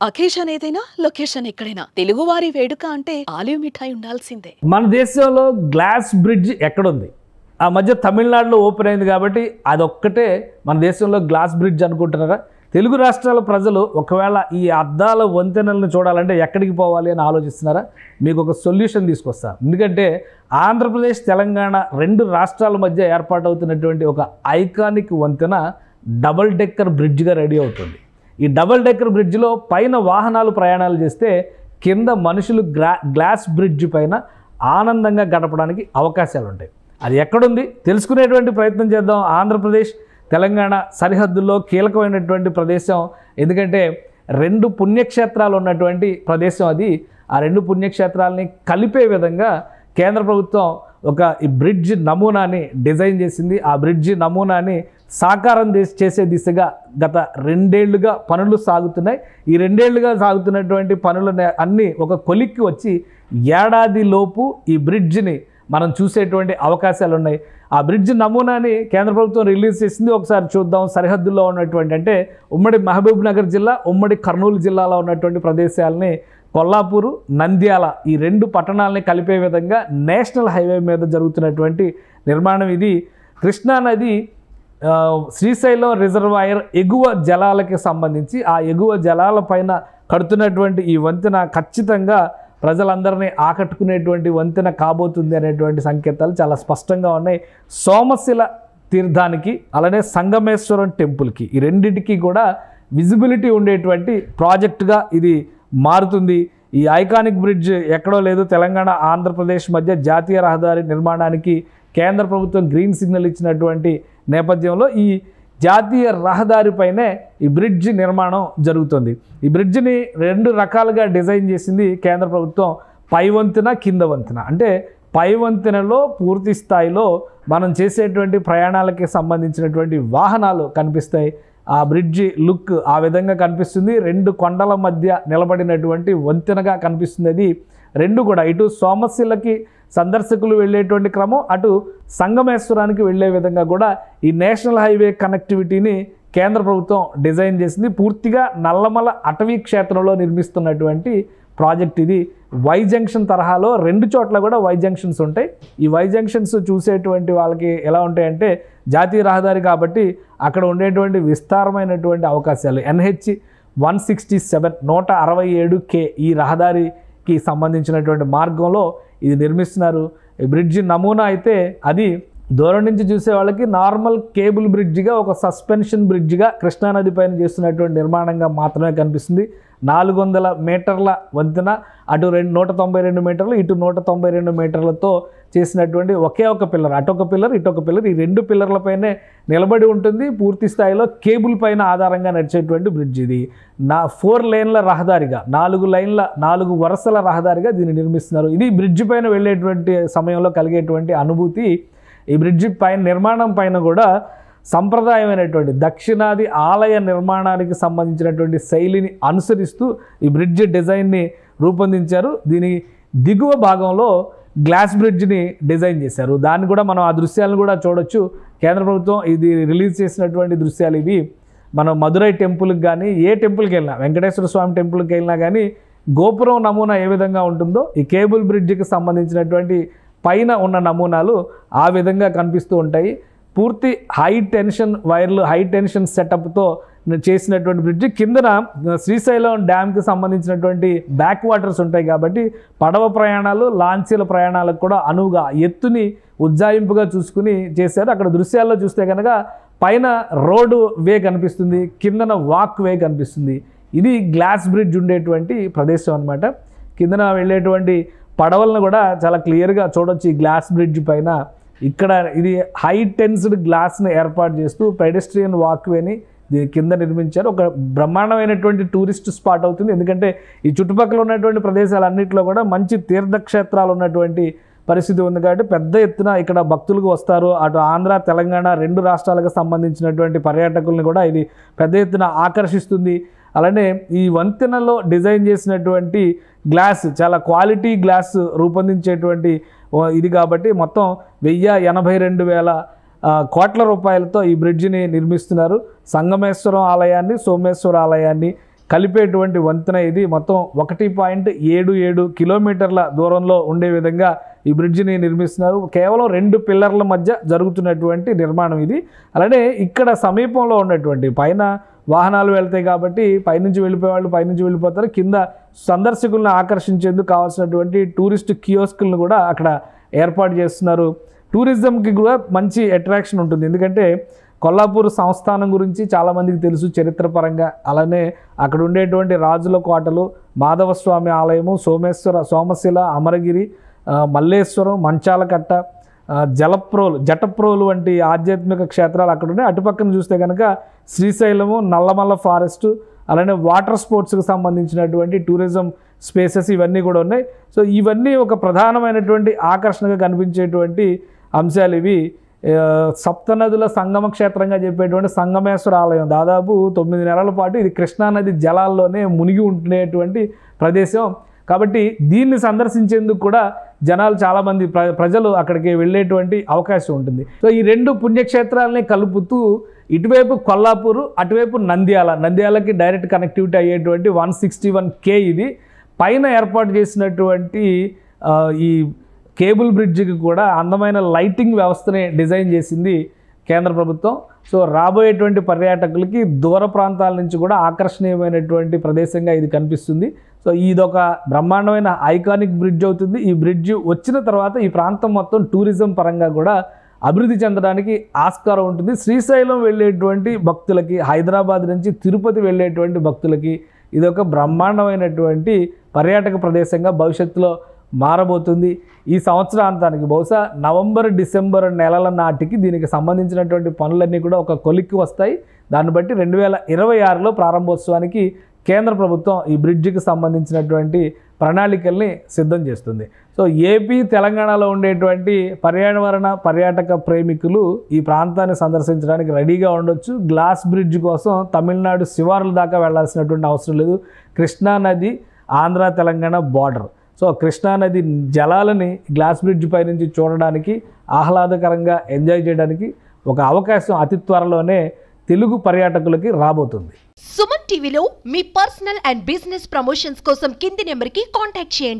Occasion ఏదైనా location ఎక్కడైనా తెలుగువారి వేడుక అంటే ఆలివ్ మిఠాయి ఉండాల్సిందే. మన దేశంలో గ్లాస్ బ్రిడ్జ్ ఎక్కడుంది? ఆ మధ్య తమిళనాడులో ఓపెన్ అయింది కాబట్టి అదొక్కటే మన దేశంలో గ్లాస్ బ్రిడ్జ్ అనుకుంటున్నారా? తెలుగు రాష్ట్రాల ప్రజలు ఒకవేళ ఈ అద్దాల వంతెనలను చూడాలంటే ఎక్కడికి పోవాలి అని ఆలోచిస్తున్నారా? మీకు ఒక సొల్యూషన్ తీసుకొస్తా. ఎందుకంటే ఆంధ్రప్రదేశ్ తెలంగాణ రెండు రాష్ట్రాల మధ్య ఏర్పాటవుతున్నటువంటి ఒక ఐకానిక్ వంతెన డబుల్ డెక్కర్ బ్రిడ్జ్గా రెడీ అవుతుంది. ఈ డబుల్ డెక్కర్ బ్రిడ్జ్లో పైన వాహనాలు ప్రయాణాలు చేస్తే కింద మనుషులు గ్లాస్ బ్రిడ్జ్ పైన ఆనందంగా గడపడానికి అవకాశాలు ఉంటాయి. అది ఎక్కడుంది తెలుసుకునేటువంటి ప్రయత్నం చేద్దాం. ఆంధ్రప్రదేశ్ తెలంగాణ సరిహద్దుల్లో కీలకమైనటువంటి ప్రదేశం, ఎందుకంటే రెండు పుణ్యక్షేత్రాలు ఉన్నటువంటి ప్రదేశం అది. ఆ రెండు పుణ్యక్షేత్రాలని కలిపే విధంగా కేంద్ర ప్రభుత్వం ఒక ఈ బ్రిడ్జ్ నమూనాని డిజైన్ చేసింది. ఆ బ్రిడ్జ్ నమూనాని సాకారం చేసే దిశగా గత 2 ఏళ్లుగా పనులు సాగుతున్నాయి. ఈ 2 ఏళ్లుగా సాగుతున్నటువంటి పనులు అన్నీ ఒక కొలిక్కి వచ్చి ఏడాదిలోపు ఈ బ్రిడ్జ్ని మనం చూసేటువంటి అవకాశాలు ఉన్నాయి. ఆ బ్రిడ్జ్ నమూనాని కేంద్ర ప్రభుత్వం రిలీజ్ చేసింది. ఒకసారి చూద్దాం. సరిహద్దుల్లో ఉన్నటువంటి అంటే ఉమ్మడి మహబూబ్ నగర్ జిల్లా, ఉమ్మడి కర్నూలు జిల్లాలో ఉన్నటువంటి ప్రదేశాలని కొల్లాపూరు, నంద్యాల ఈ 2 పట్టణాలని కలిపే విధంగా నేషనల్ హైవే మీద జరుగుతున్నటువంటి నిర్మాణం ఇది. కృష్ణానది శ్రీశైలం రిజర్వాయర్ ఎగువ జలాలకి సంబంధించి ఆ ఎగువ జలాల పైన కడుతున్నటువంటి ఈ వంతెన ఖచ్చితంగా ప్రజలందరినీ ఆకట్టుకునేటువంటి వంతెన కాబోతుంది అనేటువంటి సంకేతాలు చాలా స్పష్టంగా ఉన్నాయి. సోమశిల తీర్థానికి అలానే సంగమేశ్వరం టెంపుల్కి ఈ రెండింటికి కూడా విజిబిలిటీ ఉండేటువంటి ప్రాజెక్టుగా ఇది మారుతుంది. ఈ ఐకానిక్ బ్రిడ్జ్ ఎక్కడో లేదు, తెలంగాణ ఆంధ్రప్రదేశ్ మధ్య జాతీయ రహదారి నిర్మాణానికి కేంద్ర ప్రభుత్వం గ్రీన్ సిగ్నల్ ఇచ్చినటువంటి నేపథ్యంలో ఈ జాతీయ రహదారిపైనే ఈ బ్రిడ్జ్ నిర్మాణం జరుగుతుంది. ఈ బ్రిడ్జిని 2 రకాలుగా డిజైన్ చేసింది కేంద్ర ప్రభుత్వం. పై వంతెన, కింద వంతెన. అంటే పై వంతెనలో పూర్తి స్థాయిలో మనం చేసేటువంటి ప్రయాణాలకి సంబంధించినటువంటి వాహనాలు కనిపిస్తాయి. ఆ బ్రిడ్జి లుక్ ఆ విధంగా కనిపిస్తుంది. 2 కొండల మధ్య నిలబడినటువంటి వంతెనగా కనిపిస్తుంది. అది 2 కూడా ఇటు సోమశిలకి సందర్శకులు వెళ్ళేటువంటి క్రమం, అటు సంగమేశ్వరానికి వెళ్ళే విధంగా కూడా ఈ నేషనల్ హైవే కనెక్టివిటీని కేంద్ర ప్రభుత్వం డిజైన్ చేసింది. పూర్తిగా నల్లమల అటవీ క్షేత్రంలో నిర్మిస్తున్నటువంటి ప్రాజెక్ట్ ఇది. వై జంక్షన్ తరహాలో 2 చోట్ల కూడా వై జంక్షన్స్ ఉంటాయి. ఈ వై జంక్షన్స్ చూసేటువంటి వాళ్ళకి ఎలా ఉంటాయంటే జాతీయ రహదారి కాబట్టి అక్కడ ఉండేటువంటి విస్తారమైనటువంటి అవకాశాలు. NH 167 167K ఈ రహదారికి సంబంధించినటువంటి మార్గంలో ఇది నిర్మిస్తున్నారు. ఈ బ్రిడ్జి నమూనా అయితే అది దూరం నుంచి చూసే వాళ్ళకి నార్మల్ కేబుల్ బ్రిడ్జిగా, ఒక సస్పెన్షన్ బ్రిడ్జిగా కృష్ణానది పైన చేస్తున్నటువంటి నిర్మాణంగా మాత్రమే కనిపిస్తుంది. 400 మీటర్ల వంతెన, అటు 192 మీటర్లు, ఇటు 192 మీటర్లతో చేసినటువంటి ఒకే ఒక పిల్లర్, అటొక పిల్లర్ ఇటొక పిల్లర్, ఈ 2 పిల్లర్లపైనే నిలబడి ఉంటుంది. పూర్తి స్థాయిలో కేబుల్ పైన ఆధారంగా నడిచేటువంటి బ్రిడ్జ్ ఇది. 4 లేన్ల రహదారిగా, 4 వరుసల రహదారిగా దీన్ని నిర్మిస్తున్నారు. ఇది బ్రిడ్జ్ పైన వెళ్ళేటువంటి సమయంలో కలిగేటువంటి అనుభూతి. ఈ బ్రిడ్జి పైన నిర్మాణం పైన కూడా సంప్రదాయమైనటువంటి దక్షిణాది ఆలయ నిర్మాణానికి సంబంధించినటువంటి శైలిని అనుసరిస్తూ ఈ బ్రిడ్జ్ డిజైన్ని రూపొందించారు. దీని దిగువ భాగంలో గ్లాస్ బ్రిడ్జ్ని డిజైన్ చేశారు. దాన్ని కూడా మనం ఆ దృశ్యాలను కూడా చూడొచ్చు. కేంద్ర ప్రభుత్వం ఇది రిలీజ్ చేసినటువంటి దృశ్యాలు ఇవి. మనం మధురై టెంపుల్కి కానీ, ఏ టెంపుల్కి వెళ్ళినా, వెంకటేశ్వర స్వామి టెంపుల్కి వెళ్ళినా కానీ గోపురం నమూనా ఏ విధంగా ఉంటుందో ఈ కేబుల్ బ్రిడ్జికి సంబంధించినటువంటి పైన ఉన్న నమూనాలు ఆ విధంగా కనిపిస్తూ ఉంటాయి. పూర్తి హై టెన్షన్ వైర్లు, హై టెన్షన్ సెటప్తో చేసినటువంటి బ్రిడ్జి. కిందన శ్రీశైలం డ్యామ్కి సంబంధించినటువంటి బ్యాక్ వాటర్స్ ఉంటాయి కాబట్టి పడవ ప్రయాణాలు, లాంచీల ప్రయాణాలకు కూడా అనువుగా ఎత్తుని ఉజ్జాయింపుగా చూసుకుని చేశారు. అక్కడ దృశ్యాల్లో చూస్తే కనుక పైన రోడ్డు వే కనిపిస్తుంది, కిందన వాక్ వే కనిపిస్తుంది. ఇది గ్లాస్ బ్రిడ్జ్ ఉండేటువంటి ప్రదేశం అనమాట. కిందన వెళ్ళేటువంటి పడవలను కూడా చాలా క్లియర్గా చూడొచ్చు ఈ గ్లాస్ బ్రిడ్జ్ పైన. ఇక్కడ ఇది హై టెన్స్డ్ గ్లాస్ని ఏర్పాటు చేస్తూ పెడెస్ట్రియన్ వాక్వేని దీని కింద నిర్మించారు. ఒక బ్రహ్మాండమైనటువంటి టూరిస్ట్ స్పాట్ అవుతుంది. ఎందుకంటే ఈ చుట్టుపక్కల ఉన్నటువంటి ప్రదేశాలన్నింటిలో కూడా మంచి తీర్థక్షేత్రాలు ఉన్నటువంటి పరిస్థితి ఉంది కాబట్టి పెద్ద ఎత్తున ఇక్కడ భక్తులకు వస్తారు. అటు ఆంధ్ర, తెలంగాణ 2 రాష్ట్రాలకు సంబంధించినటువంటి పర్యాటకుల్ని కూడా ఇది పెద్ద ఎత్తున ఆకర్షిస్తుంది. అలానే ఈ వంతెనలో డిజైన్ చేసినటువంటి గ్లాస్ చాలా క్వాలిటీ గ్లాస్ రూపొందించేటువంటి ఇది కాబట్టి మొత్తం 1,82,000 కోట్ల రూపాయలతో ఈ బ్రిడ్జిని నిర్మిస్తున్నారు. సంగమేశ్వరం ఆలయాన్ని, సోమేశ్వర ఆలయాన్ని కలిపేటువంటి వంతెన ఇది. మొత్తం 1.77 కిలోమీటర్ల దూరంలో ఉండే విధంగా ఈ బ్రిడ్జిని నిర్మిస్తున్నారు. కేవలం 2 పిల్లర్ల మధ్య జరుగుతున్నటువంటి నిర్మాణం ఇది. అలానే ఇక్కడ సమీపంలో ఉన్నటువంటి పైన వాహనాలు వెళ్తాయి కాబట్టి పైనుంచి వెళ్ళిపోయే వాళ్ళు పైనుంచి వెళ్ళిపోతారు. కింద సందర్శకులను ఆకర్షించేందుకు కావాల్సినటువంటి టూరిస్ట్ కియోస్కులను కూడా అక్కడ ఏర్పాటు చేస్తున్నారు. టూరిజంకి కూడా మంచి అట్రాక్షన్ ఉంటుంది. ఎందుకంటే కొల్లాపూర్ సంస్థానం గురించి చాలామందికి తెలుసు చరిత్రపరంగా. అలానే అక్కడ ఉండేటువంటి రాజుల కోటలు, మాధవస్వామి ఆలయము, సోమశిల, అమరగిరి, మల్లేశ్వరం, మంచాలకట్ట, జటప్రోలు వంటి ఆధ్యాత్మిక క్షేత్రాలు అక్కడ ఉన్నాయి. అటుపక్కన చూస్తే కనుక శ్రీశైలము, నల్లమల్ల ఫారెస్ట్, అలానే వాటర్ స్పోర్ట్స్కి సంబంధించినటువంటి టూరిజం స్పేసెస్ ఇవన్నీ కూడా ఉన్నాయి. సో ఇవన్నీ ఒక ప్రధానమైనటువంటి ఆకర్షణగా కనిపించేటువంటి అంశాలు ఇవి. సప్తనదుల సంగమ క్షేత్రంగా చెప్పేటువంటి సంగమేశ్వర ఆలయం దాదాపు 9 నెలల పాటు ఇది కృష్ణానది జలాల్లోనే మునిగి ఉండేటువంటి ప్రదేశం కాబట్టి దీన్ని సందర్శించేందుకు కూడా జనాలు చాలామంది ప్రజలు అక్కడికి వెళ్ళేటువంటి అవకాశం ఉంటుంది. సో ఈ 2 పుణ్యక్షేత్రాలని కలుపుతూ ఇటువైపు కొల్లాపూరు, అటువైపు నంద్యాలకి డైరెక్ట్ కనెక్టివిటీ అయ్యేటువంటి 161K ఇది. పైన ఏర్పాటు చేసినటువంటి ఈ కేబుల్ బ్రిడ్జికి కూడా అందమైన లైటింగ్ వ్యవస్థని డిజైన్ చేసింది కేంద్ర ప్రభుత్వం. సో రాబోయేటువంటి పర్యాటకులకి దూర ప్రాంతాల నుంచి కూడా ఆకర్షణీయమైనటువంటి ప్రదేశంగా ఇది కనిపిస్తుంది. సో ఇదొక బ్రహ్మాండమైన ఐకానిక్ బ్రిడ్జ్ అవుతుంది. ఈ బ్రిడ్జ్ వచ్చిన తర్వాత ఈ ప్రాంతం మొత్తం టూరిజం పరంగా కూడా అభివృద్ధి చెందడానికి ఆస్కారం ఉంటుంది. శ్రీశైలం వెళ్ళేటువంటి భక్తులకి, హైదరాబాద్ నుంచి తిరుపతి వెళ్ళేటువంటి భక్తులకి ఇదొక బ్రహ్మాండమైనటువంటి పర్యాటక ప్రదేశంగా భవిష్యత్తులో మారబోతుంది. ఈ సంవత్సరాంతానికి బహుశా నవంబర్, డిసెంబర్ నెలల నాటికి దీనికి సంబంధించినటువంటి పనులన్నీ కూడా ఒక కొలిక్కి వస్తాయి. దాన్ని బట్టి 2026లో ప్రారంభోత్సవానికి కేంద్ర ప్రభుత్వం ఈ బ్రిడ్జికి సంబంధించినటువంటి ప్రణాళికల్ని సిద్ధం చేస్తుంది. సో ఏపీ, తెలంగాణలో ఉండేటువంటి పర్యాటక ప్రేమికులు ఈ ప్రాంతాన్ని సందర్శించడానికి రెడీగా ఉండొచ్చు. గ్లాస్ బ్రిడ్జ్ కోసం తమిళనాడు శివారుల దాకా వెళ్లాల్సినటువంటి అవసరం లేదు. కృష్ణానది, ఆంధ్ర తెలంగాణ బార్డర్. సో కృష్ణానది జలాలని గ్లాస్ బ్రిడ్జ్ పై నుంచి చూడడానికి, ఆహ్లాదకరంగా ఎంజాయ్ చేయడానికి ఒక అవకాశం అతి త్వరలోనే తెలుగు పర్యాటకులకి రాబోతుంది. సుమన్ టీవీలో మీ పర్సనల్ అండ్ బిజినెస్ ప్రమోషన్స్ కోసం కింది నెంబర్కి కాంటాక్ట్ చేయండి.